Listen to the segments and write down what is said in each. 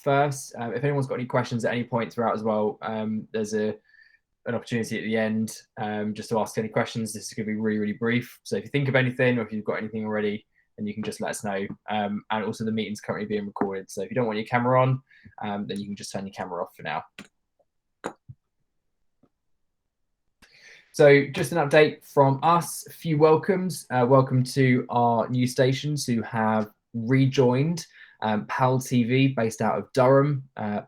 first. If anyone's got any questions at any point throughout as well, there's an opportunity at the end just to ask any questions. This is going to be really, really brief. So if you think of anything or if you've got anything already, then you can just let us know. And also the meeting's currently being recorded. So if you don't want your camera on, then you can just turn your camera off for now. So just an update from us, a few welcomes. Welcome to our new stations who have rejoined. PAL TV based out of Durham,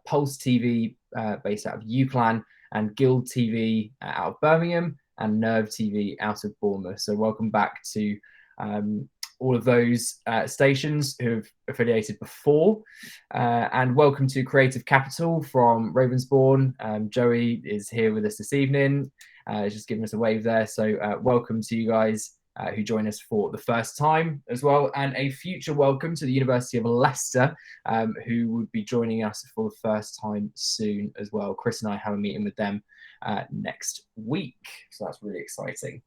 Pulse TV based out of UCLan, and Guild TV out of Birmingham, and Nerve TV out of Bournemouth. So welcome back to all of those stations who have affiliated before. And welcome to Creative Capital from Ravensbourne. Joey is here with us this evening. Just giving us a wave there. So welcome to you guys who join us for the first time as well. And a future welcome to the University of Leicester, who would be joining us for the first time soon as well. Chris and I have a meeting with them next week. So that's really exciting.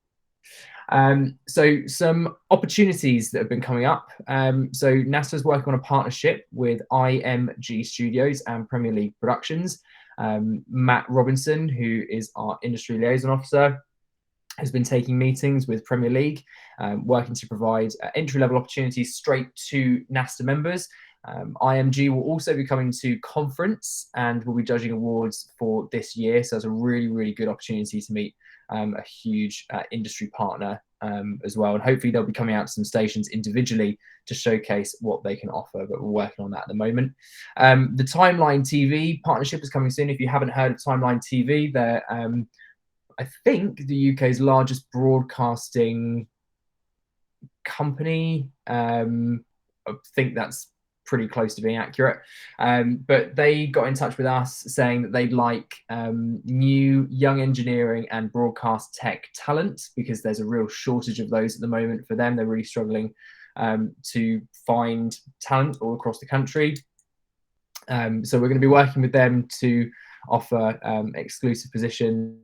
So some opportunities that have been coming up. So NaSTA is working on a partnership with IMG Studios and Premier League Productions. Matt Robinson, who is our industry liaison officer, has been taking meetings with Premier League, working to provide entry-level opportunities straight to NaSTA members. IMG will also be coming to conference and will be judging awards for this year. So it's a really, really good opportunity to meet a huge industry partner as well. And hopefully they'll be coming out to some stations individually to showcase what they can offer, but we're working on that at the moment. The Timeline TV partnership is coming soon. If you haven't heard of Timeline TV, they're, I think, the UK's largest broadcasting company. I think that's pretty close to being accurate. But they got in touch with us saying that they'd like new young engineering and broadcast tech talent, because there's a real shortage of those at the moment for them. They're really struggling to find talent all across the country. So we're going to be working with them to offer exclusive positions,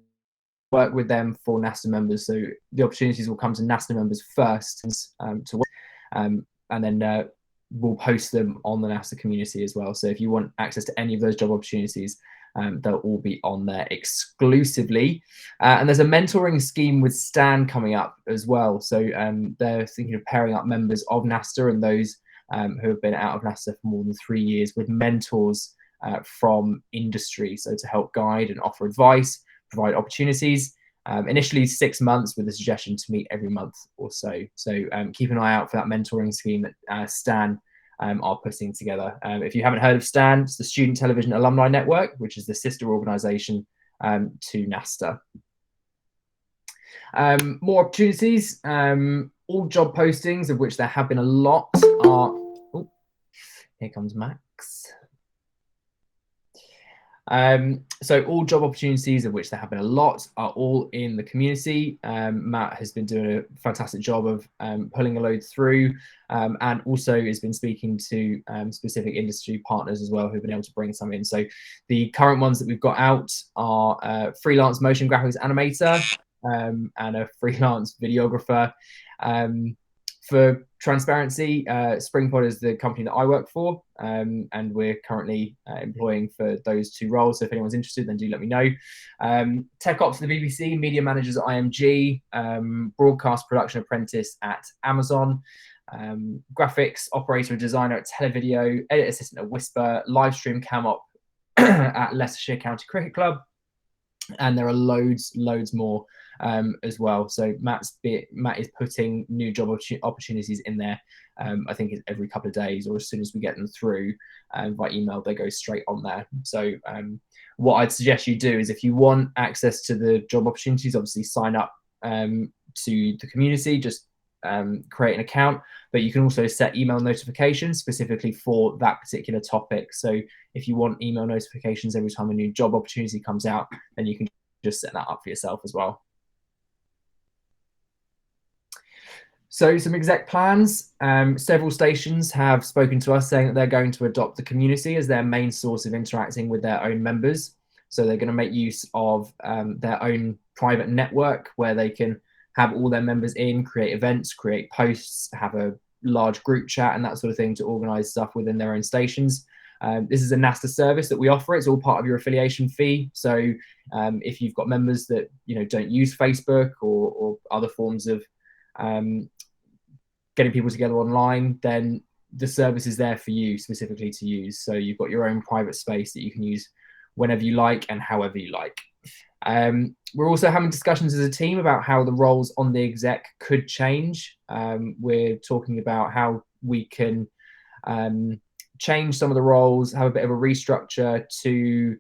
work with them for NaSTA members. So the opportunities will come to NaSTA members first to work, and then we'll post them on the NaSTA community as well. So if you want access to any of those job opportunities, they'll all be on there exclusively. And there's a mentoring scheme with Stan coming up as well. So they're thinking of pairing up members of NaSTA and those who have been out of NaSTA for more than 3 years with mentors from industry. So to help guide and offer advice, provide opportunities. Initially 6 months with a suggestion to meet every month or so. So keep an eye out for that mentoring scheme that Stan are putting together. If you haven't heard of Stan, it's the Student Television Alumni Network, which is the sister organisation to NaSTA. More opportunities. All job postings, of which there have been a lot, are... Oh, here comes Max. So all job opportunities, of which there have been a lot, are all in the community. Matt has been doing a fantastic job of pulling a load through, and also has been speaking to specific industry partners as well who've been able to bring some in. So the current ones that we've got out are a freelance motion graphics animator and a freelance videographer. For transparency, Springpod is the company that I work for, and we're currently employing for those two roles. So if anyone's interested, then do let me know. Tech Ops at the BBC, media managers at IMG, broadcast production apprentice at Amazon, graphics operator and designer at Televideo, edit assistant at Whisper, live stream cam op at Leicestershire County Cricket Club. And there are loads more as well. So Matt is putting new job opportunities in there. I think it's every couple of days, or as soon as we get them through by email, they go straight on there. So what I'd suggest you do is, if you want access to the job opportunities, obviously sign up to the community, just create an account, but you can also set email notifications specifically for that particular topic. So if you want email notifications every time a new job opportunity comes out, then you can just set that up for yourself as well. So some exec plans. Several stations have spoken to us saying that they're going to adopt the community as their main source of interacting with their own members. So they're going to make use of their own private network where they can have all their members in, create events, create posts, have a large group chat and that sort of thing to organize stuff within their own stations. This is a NaSTA service that we offer. It's all part of your affiliation fee. So if you've got members that don't use Facebook or other forms of getting people together online, then the service is there for you specifically to use. So you've got your own private space that you can use whenever you like and however you like. We're also having discussions as a team about how the roles on the exec could change. We're talking about how we can change some of the roles, have a bit of a restructure to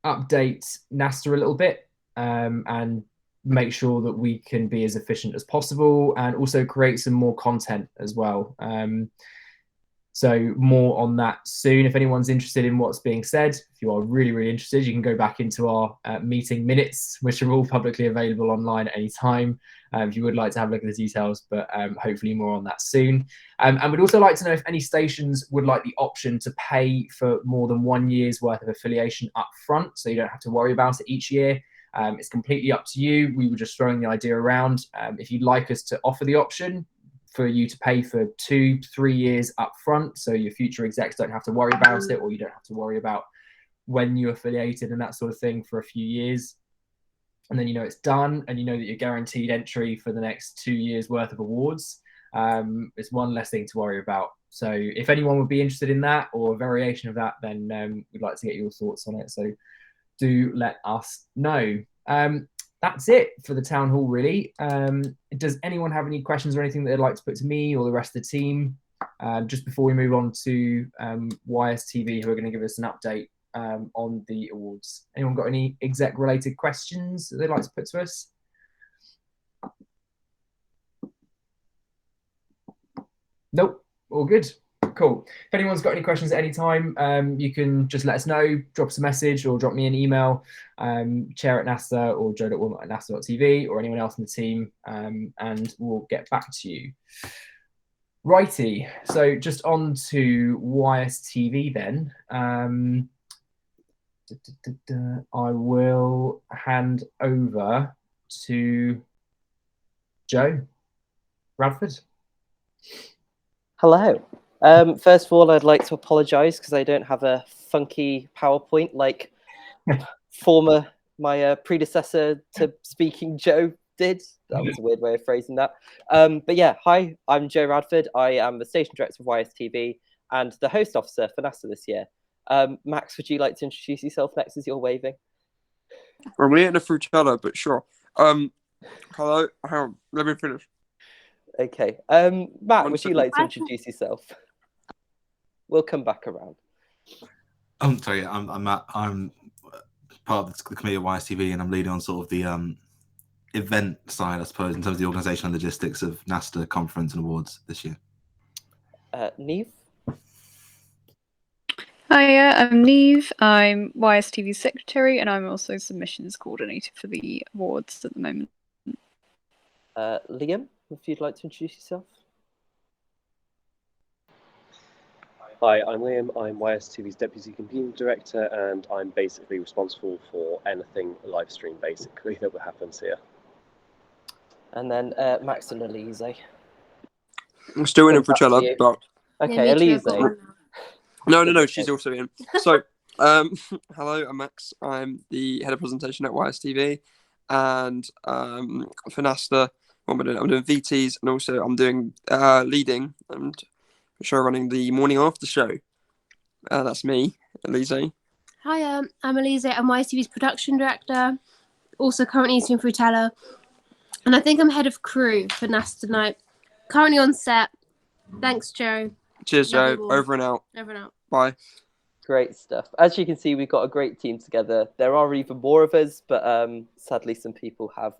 update NaSTA a little bit and make sure that we can be as efficient as possible, and also create some more content as well. So more on that soon. If anyone's interested in what's being said, if you are really, really interested, you can go back into our meeting minutes, which are all publicly available online at any time, if you would like to have a look at the details, but hopefully more on that soon. And we'd also like to know if any stations would like the option to pay for more than 1 year's worth of affiliation up front, so you don't have to worry about it each year. It's completely up to you. We were just throwing the idea around. If you'd like us to offer the option for you to pay for 2-3 years up front, so your future execs don't have to worry about it, or you don't have to worry about when you're affiliated and that sort of thing for a few years, and then it's done, and that you're guaranteed entry for the next 2 years worth of awards. It's one less thing to worry about. So if anyone would be interested in that or a variation of that, then we'd like to get your thoughts on it. So do let us know. That's it for the town hall, really. Does anyone have any questions or anything that they'd like to put to me or the rest of the team? Just before we move on to YSTV, who are going to give us an update on the awards. Anyone got any exec-related questions that they'd like to put to us? Nope, all good. Cool. If anyone's got any questions at any time, you can just let us know, drop us a message or drop me an email, chair@NaSTA or joe.wilmot@nasta.tv or anyone else in the team, and we'll get back to you. Righty, so just on to YSTV then. I will hand over to Joe Radford. Hello. First of all, I'd like to apologise because I don't have a funky PowerPoint like my predecessor to speaking Joe did. That was a weird way of phrasing that. But yeah, hi, I'm Joe Radford. I am the station director of YSTV and the host officer for NaSTA this year. Max, would you like to introduce yourself next as you're waving? Well, we're in a Frutella, but sure. Hello, let me finish. Okay. Matt, would you like to introduce yourself? We'll come back around. Sorry, I'm Matt. I'm part of the committee at YSTV, and I'm leading on sort of the event side, I suppose, in terms of the organisation and logistics of NaSTA conference and awards this year. Neve? Hiya, I'm Neve. I'm YSTV secretary, and I'm also submissions coordinator for the awards at the moment. Liam, if you'd like to introduce yourself. Hi, I'm Liam. I'm YSTV's Deputy Convening Director, and I'm basically responsible for anything live stream, basically, that happens here. And then Max and Elise. I'm still in Frutella, but... Okay, Elise. No, she's also in. So, hello, I'm Max. I'm the head of presentation at YSTV, and for NaSTA, what am I doing? I'm doing VTs, and also I'm doing leading and show running the morning after show. That's me, Elise. Hi, I'm Elise. I'm YSTV's production director, also currently in Frutella, and I think I'm head of crew for NaSTA night. Currently on set. Thanks, Joe. Cheers, Joe. Over and out. Over and out. Bye. Great stuff. As you can see, we've got a great team together. There are even more of us, but sadly, some people have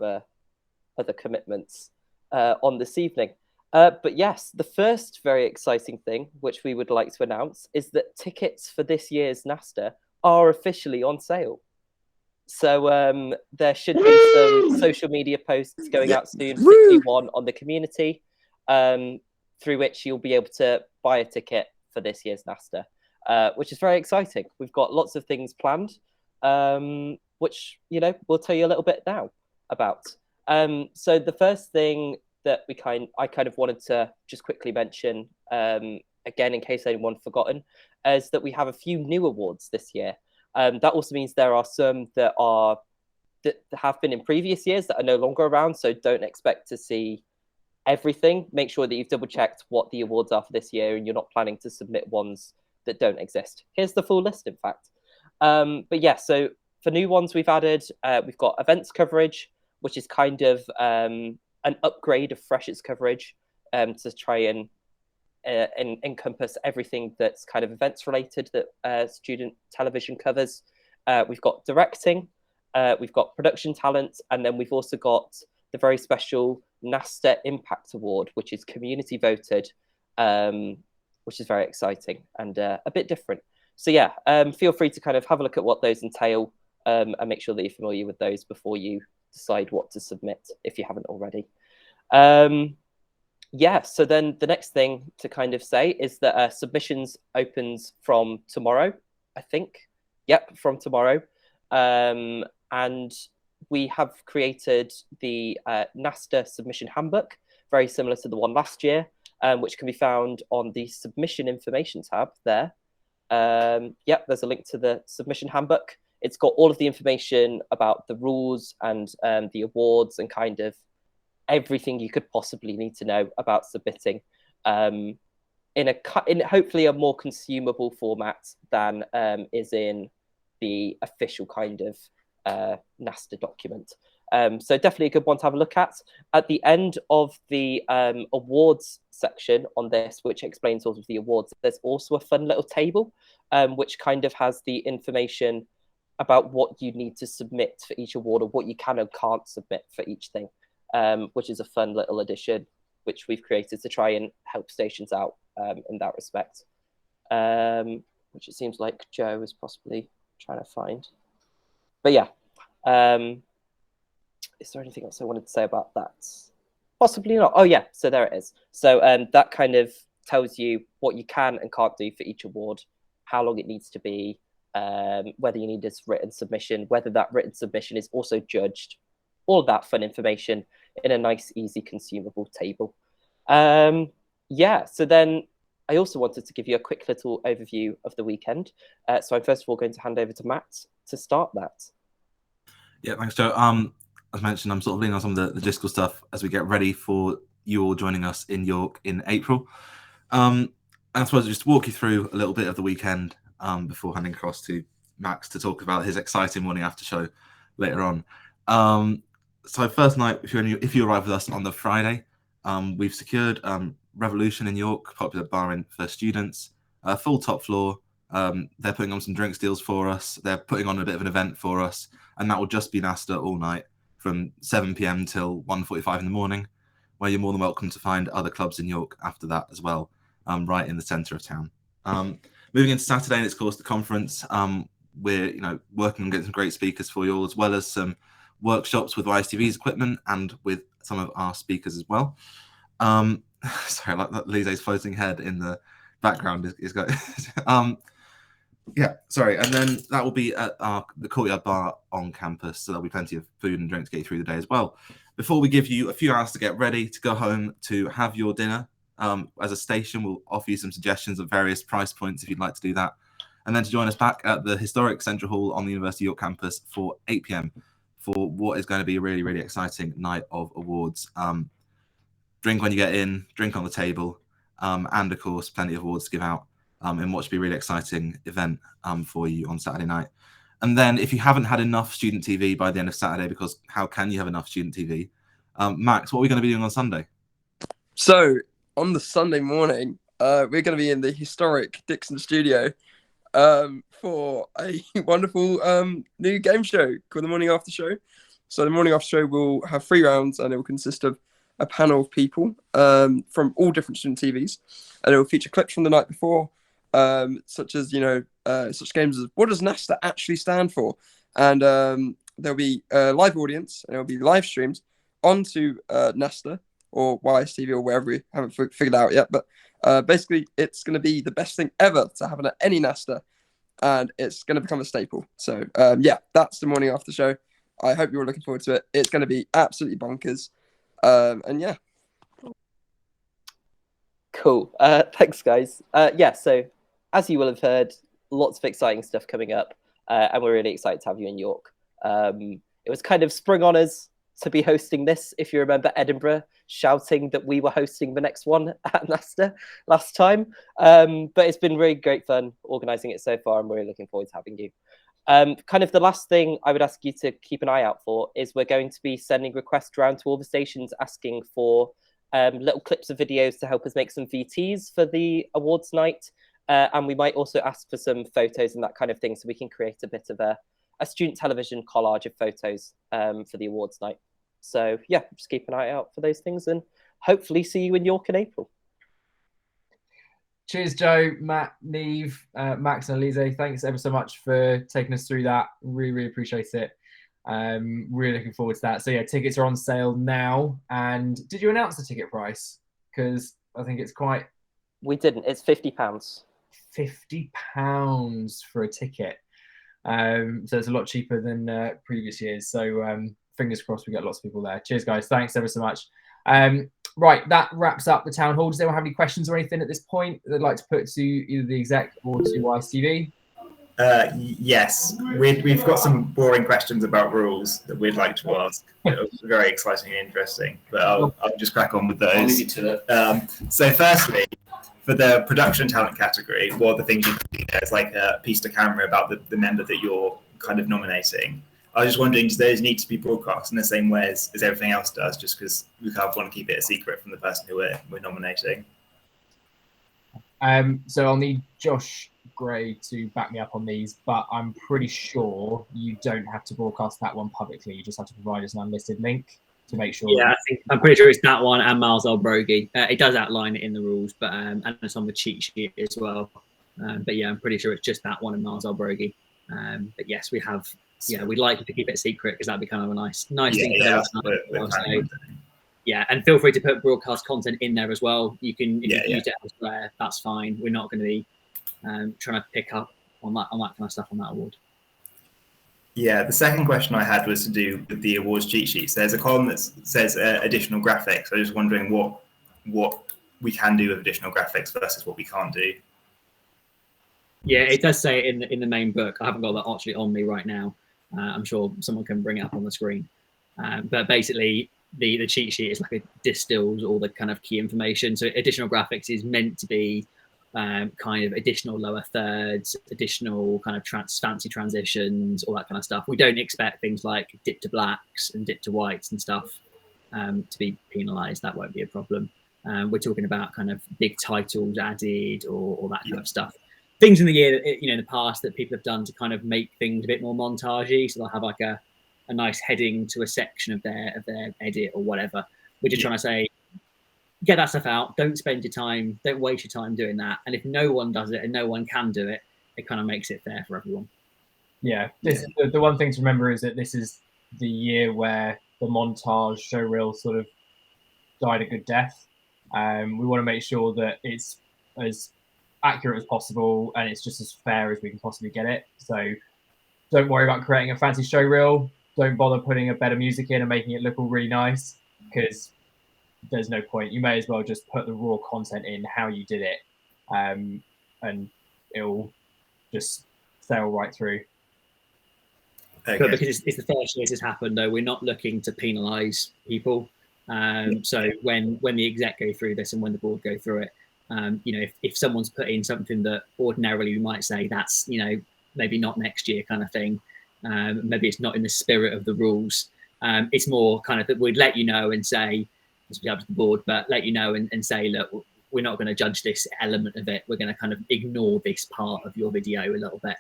other commitments on this evening. But yes, the first very exciting thing, which we would like to announce, is that tickets for this year's NaSTA are officially on sale. So there should be some social media posts going out soon, particularly one on the community, through which you'll be able to buy a ticket for this year's NaSTA, which is very exciting. We've got lots of things planned, which, we'll tell you a little bit now about. So the first thing that I kind of wanted to just quickly mention again, in case anyone's forgotten, is that we have a few new awards this year. That also means there are some that have been in previous years that are no longer around, so don't expect to see everything. Make sure that you've double checked what the awards are for this year and you're not planning to submit ones that don't exist. Here's the full list, in fact. But yeah, so for new ones we've added, we've got events coverage, which is kind of an upgrade of freshers coverage to try and encompass everything that's kind of events related that student television covers. We've got directing, we've got production talent, and then we've also got the very special NaSTA Impact Award, which is community voted, which is very exciting and a bit different. So yeah, feel free to kind of have a look at what those entail and make sure that you're familiar with those before you decide what to submit if you haven't already. Yeah, so then the next thing to kind of say is that submissions opens from tomorrow, I think. Yep, from tomorrow. And we have created the NaSTA submission handbook, very similar to the one last year, which can be found on the submission information tab there. Yep, there's a link to the submission handbook. It's got all of the information about the rules and the awards and kind of everything you could possibly need to know about submitting in hopefully a more consumable format than is in the official kind of NaSTA document. So definitely a good one to have a look at. At the end of the awards section on this, which explains all of the awards, there's also a fun little table which kind of has the information about what you need to submit for each award or what you can and can't submit for each thing, which is a fun little addition which we've created to try and help stations out in that respect, which it seems like Joe is possibly trying to find. But yeah, is there anything else I wanted to say about that? Possibly not. Oh yeah, so there it is. So that kind of tells you what you can and can't do for each award, how long it needs to be, whether you need this written submission, whether that written submission is also judged, all of that fun information in a nice, easy, consumable table. Yeah, so then I also wanted to give you a quick little overview of the weekend. So I'm first of all going to hand over to Matt to start that. Yeah, thanks, Joe. As mentioned, I'm sort of leaning on some of the logistical stuff as we get ready for you all joining us in York in April. And I suppose just walk you through a little bit of the weekend before handing across to Max to talk about his exciting morning after show later on. So first night, if you arrive with us on the Friday, we've secured Revolution in York, popular bar for students, full top floor. They're putting on some drinks deals for us. They're putting on a bit of an event for us, and that will just be NaSTA all night from 7 p.m. till 1:45 in the morning, where you're more than welcome to find other clubs in York after that as well, right in the centre of town. Moving into Saturday, and it's of course the conference. We're working on getting some great speakers for you all, as well as some workshops with YSTV's equipment and with some of our speakers as well. Sorry, like that Lise's floating head in the background is going. Yeah, sorry. And then that will be at the Courtyard Bar on campus, so there'll be plenty of food and drink to get you through the day as well. Before we give you a few hours to get ready to go home to have your dinner, as a station, we'll offer you some suggestions of various price points if you'd like to do that. And then to join us back at the historic Central Hall on the University of York campus for 8 p.m. for what is going to be a really, really exciting night of awards. Drink when you get in, drink on the table, and of course, plenty of awards to give out in what should be a really exciting event for you on Saturday night. And then if you haven't had enough student TV by the end of Saturday, because how can you have enough student TV? Max, what are we going to be doing on Sunday? So on the Sunday morning, we're going to be in the historic Dixon studio for a wonderful new game show called the Morning After Show. So the Morning After Show will have 3 rounds, and it will consist of a panel of people from all different student TVs, and it will feature clips from the night before, such as such games as what does NaSTA actually stand for, and there'll be a live audience, and it'll be live streamed onto NaSTA or YSTV or wherever we haven't figured out yet. But basically, it's going to be the best thing ever to happen at any NaSTA, and it's going to become a staple. So yeah, that's the Morning After Show. I hope you're looking forward to it. It's going to be absolutely bonkers. And yeah. Cool. Thanks, guys. Yeah, so as you will have heard, lots of exciting stuff coming up, and we're really excited to have you in York. It was kind of sprung on us to be hosting this. If you remember Edinburgh shouting that we were hosting the next one at NaSTA last time. But it's been really great fun organising it so far, and we're really looking forward to having you. Kind of the last thing I would ask you to keep an eye out for is we're going to be sending requests around to all the stations asking for little clips of videos to help us make some VTs for the awards night. And we might also ask for some photos and that kind of thing, so we can create a bit of a student television collage of photos for the awards night. So yeah, just keep an eye out for those things, and hopefully see you in York in April. Cheers, Joe, Matt, Neve, Max, and Elise. Thanks ever so much for taking us through that. Really, really appreciate it. Really looking forward to that. So yeah, tickets are on sale now. And did you announce the ticket price? Because I think it's quite... We didn't. It's £50. £50 for a ticket. So it's a lot cheaper than previous years. So fingers crossed we get lots of people there. Cheers, guys. Thanks ever so much. Right, that wraps up the town hall. Does anyone have any questions or anything at this point they'd like to put to either the exec or to YSTV? Yes, we've got some boring questions about rules that we'd like to ask. It was very exciting and interesting, but I'll just crack on with those. I'll leave you to it. So firstly, for the production talent category, what are the things you can do? There's like a piece to camera about the member that you're kind of nominating. I was just wondering, do those need to be broadcast in the same way as everything else does, just because we kind of want to keep it a secret from the person who we're nominating? So I'll need Josh Gray to back me up on these, but I'm pretty sure you don't have to broadcast that one publicly. You just have to provide us an unlisted link to make sure. Yeah, I'm pretty sure it's that one and Miles Brogy. It does outline it in the rules, but and it's on the cheat sheet as well. But yeah, I'm pretty sure it's just that one and Miles Brogy. But yes, we have. Yeah, we'd like to keep it secret because that'd be kind of a nice thing. Yeah, and feel free to put broadcast content in there as well. You can use it elsewhere. That's fine. We're not going to be trying to pick up on that kind of stuff on that award. Yeah, the second question I had was to do with the awards cheat sheets. There's a column that says additional graphics. I was just wondering what we can do with additional graphics versus what we can't do. Yeah, it does say it in the main book. I haven't got that actually on me right now. I'm sure someone can bring it up on the screen. But basically, the cheat sheet is like it distills all the kind of key information. So additional graphics is meant to be kind of additional lower thirds, additional kind of fancy transitions, all that kind of stuff. We don't expect things like dip to blacks and dip to whites and stuff to be penalised. That won't be a problem. We're talking about kind of big titles added or that kind of stuff. Things in the year that, in the past that people have done to kind of make things a bit more montagey. So they'll have like a nice heading to a section of their edit or whatever. We're just trying to say, get that stuff out. Don't spend your time. Don't waste your time doing that. And if no one does it and no one can do it, it kind of makes it fair for everyone. Yeah. The one thing to remember is that this is the year where the montage showreel sort of died a good death. We want to make sure that it's as accurate as possible and it's just as fair as we can possibly get it. So don't worry about creating a fancy showreel. Don't bother putting a better music in and making it look all really nice, because there's no point. You may as well just put the raw content in how you did it, and it'll just sail right through. Okay. But because it's the first year this has happened, though, we're not looking to penalise people. So when the exec go through this and when the board go through it, if someone's put in something that ordinarily we might say that's maybe not next year kind of thing, maybe it's not in the spirit of the rules. It's more kind of that we'd let you know and say, it's up to the board, but let you know and say, look, we're not going to judge this element of it. We're going to kind of ignore this part of your video a little bit,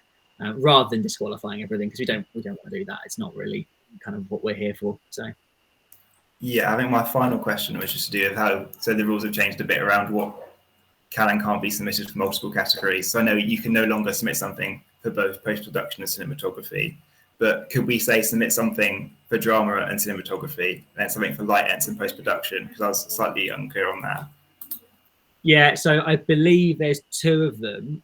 rather than disqualifying everything, because we don't want to do that. It's not really kind of what we're here for. So. Yeah, I think my final question was just to do with how the rules have changed a bit around what can and can't be submitted for multiple categories. So I know you can no longer submit something for both post-production and cinematography, but could we say submit something for drama and cinematography, and then something for light ends and post-production? Because I was slightly unclear on that. Yeah, so I believe there's two of them,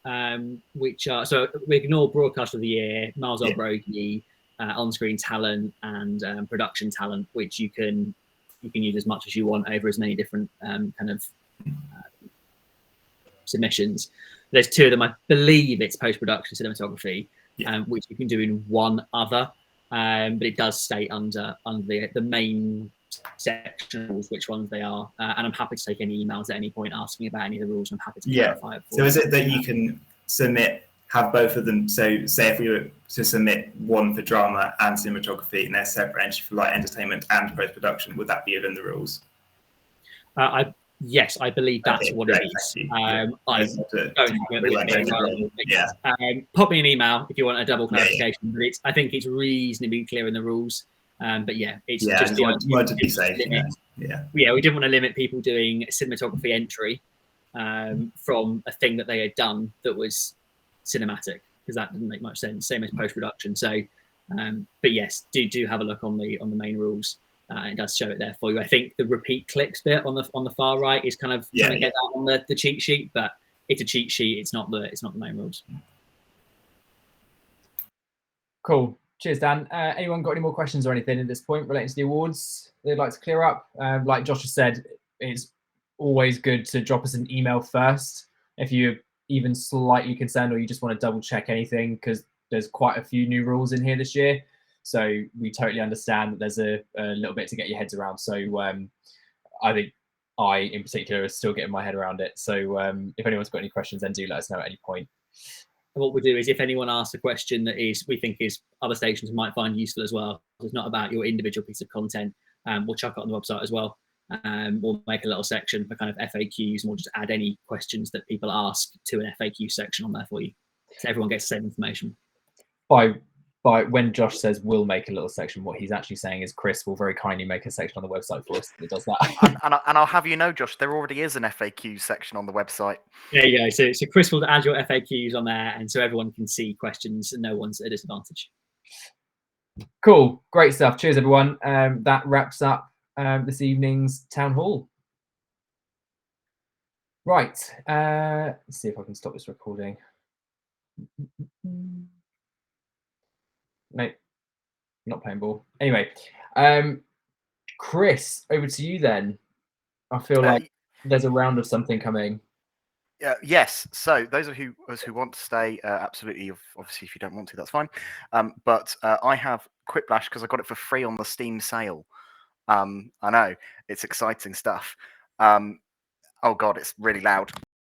which are, so we ignore broadcast of the year, Miles Brogy, on-screen talent and production talent, which you can use as much as you want over as many different kind of submissions. There's 2 of them. I believe it's post-production cinematography, Yeah. which you can do in one other, but it does state under the main section rules which ones they are. And I'm happy to take any emails at any point asking about any of the rules. I'm happy to clarify it for So is it that you can have both of them? So say if we were to submit one for drama and cinematography and there's separate entry for light entertainment and post-production, would that be within the rules? Yes, I believe that's what it is. I pop me an email if you want a double clarification. But I think it's reasonably clear in the rules. But yeah, it's just the idea to be safe. We didn't want to limit people doing cinematography entry from a thing that they had done that was cinematic, because that didn't make much sense. Same as post-production. So, but yes, do have a look on the main rules. It does show it there for you. I think the repeat clicks bit on the far right is kind of trying to get that on the cheat sheet, but it's a cheat sheet. It's not the main rules. Cool. Cheers, Dan. Anyone got any more questions or anything at this point relating to the awards they'd like to clear up? Like Josh has said, it's always good to drop us an email first if you're even slightly concerned or you just want to double check anything, because there's quite a few new rules in here this year. So we totally understand that there's a little bit to get your heads around. So I think I, in particular, is still getting my head around it. So if anyone's got any questions, then do let us know at any point. What we'll do is if anyone asks a question that we think is other stations might find useful as well, it's not about your individual piece of content, we'll chuck it on the website as well. We'll make a little section for kind of FAQs, and we'll just add any questions that people ask to an FAQ section on there for you, so everyone gets the same information. By when Josh says we'll make a little section, what he's actually saying is Chris will very kindly make a section on the website for us that does that. and I'll have you know, Josh, there already is an FAQ section on the website. There you go. So Chris will add your FAQs on there, and so everyone can see questions and no one's at a disadvantage. Cool. Great stuff. Cheers, everyone. That wraps up this evening's town hall. Right. Let's see if I can stop this recording. Nope, not playing ball. Anyway, Chris, over to you then. I feel like there's a round of something coming. Yes. So those of who want to stay, absolutely. Obviously, if you don't want to, that's fine. But I have Quiplash because I got it for free on the Steam sale. I know it's exciting stuff. Oh God, it's really loud.